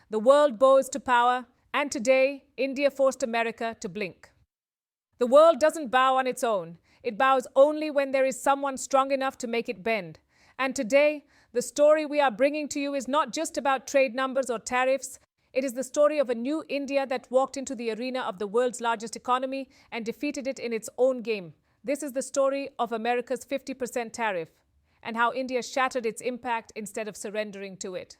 The world bows to power, and today, India forced America to blink. The world doesn't bow on its own. It bows only when there is someone strong enough to make it bend. And today, the story we are bringing to you is not just about trade numbers or tariffs. It is the story of a new India that walked into the arena of the world's largest economy and defeated it in its own game. This is the story of America's 50% tariff and how India shattered its impact instead of surrendering to it.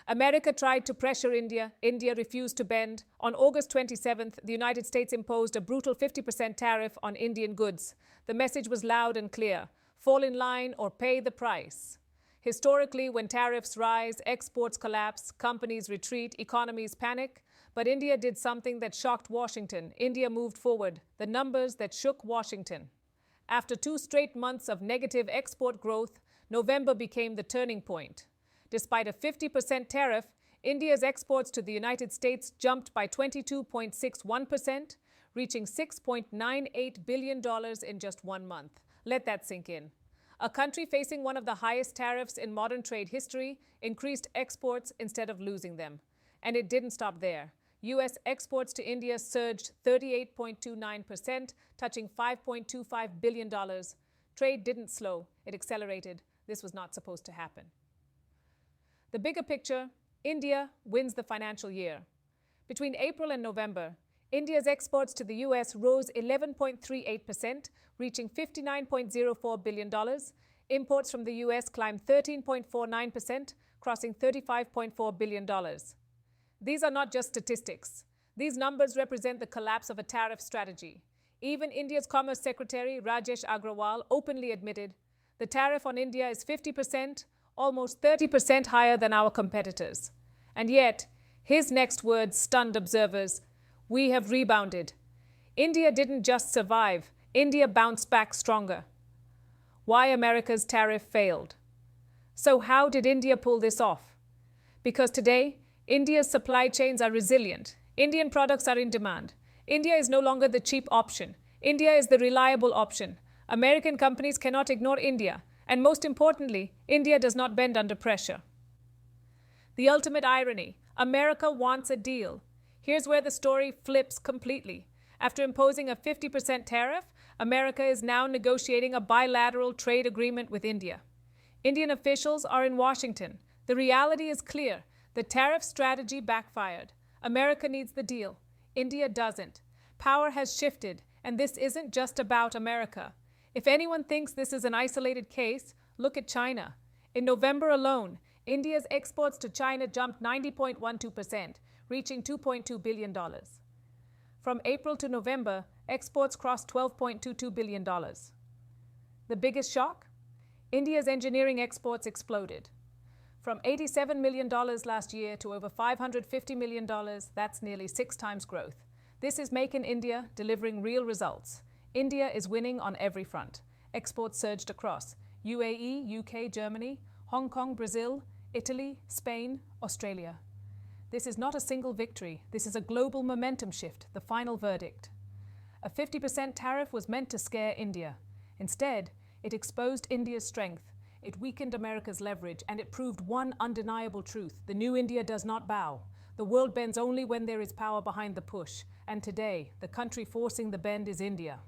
America tried to pressure India. India refused to bend. On August 27th, the United States imposed a brutal 50% tariff on Indian goods. The message was loud and clear: fall in line or pay the price. Historically, when tariffs rise, exports collapse, companies retreat, economies panic. But India did something that shocked Washington. India moved forward, the numbers that shook Washington. After 2 straight months of negative export growth, November became the turning point. Despite a 50% tariff, India's exports to the United States jumped by 22.61%, reaching $6.98 billion in just 1 month. Let that sink in. A country facing one of the highest tariffs in modern trade history increased exports instead of losing them. And it didn't stop there. U.S. exports to India surged 38.29%, touching $5.25 billion. Trade didn't slow, it accelerated. This was not supposed to happen. The bigger picture: India wins the financial year. Between April and November, India's exports to the U.S. rose 11.38%, reaching $59.04 billion. Imports from the U.S. climbed 13.49%, crossing $35.4 billion. These are not just statistics. These numbers represent the collapse of a tariff strategy. Even India's Commerce Secretary, Rajesh Agrawal, openly admitted the tariff on India is 50%, almost 30% higher than our competitors. And yet, his next words stunned observers: we have rebounded. India didn't just survive, India bounced back stronger. Why America's tariff failed. So how did India pull this off? Because today, India's supply chains are resilient. Indian products are in demand. India is no longer the cheap option. India is the reliable option. American companies cannot ignore India. And most importantly, India does not bend under pressure. The ultimate irony: America wants a deal. Here's where the story flips completely. After imposing a 50% tariff, America is now negotiating a bilateral trade agreement with India. Indian officials are in Washington. The reality is clear. The tariff strategy backfired. America needs the deal. India doesn't. Power has shifted, and this isn't just about America. If anyone thinks this is an isolated case, look at China. In November alone, India's exports to China jumped 90.12%, reaching $2.2 billion. From April to November, exports crossed $12.22 billion. The biggest shock? India's engineering exports exploded. From $87 million last year to over $550 million, that's nearly 6 times growth. This is Make in India delivering real results. India is winning on every front. Exports surged across UAE, UK, Germany, Hong Kong, Brazil, Italy, Spain, Australia. This is not a single victory. This is a global momentum shift, the final verdict. A 50% tariff was meant to scare India. Instead, it exposed India's strength. It weakened America's leverage, and it proved one undeniable truth: the new India does not bow. The world bends only when there is power behind the push. And today, the country forcing the bend is India.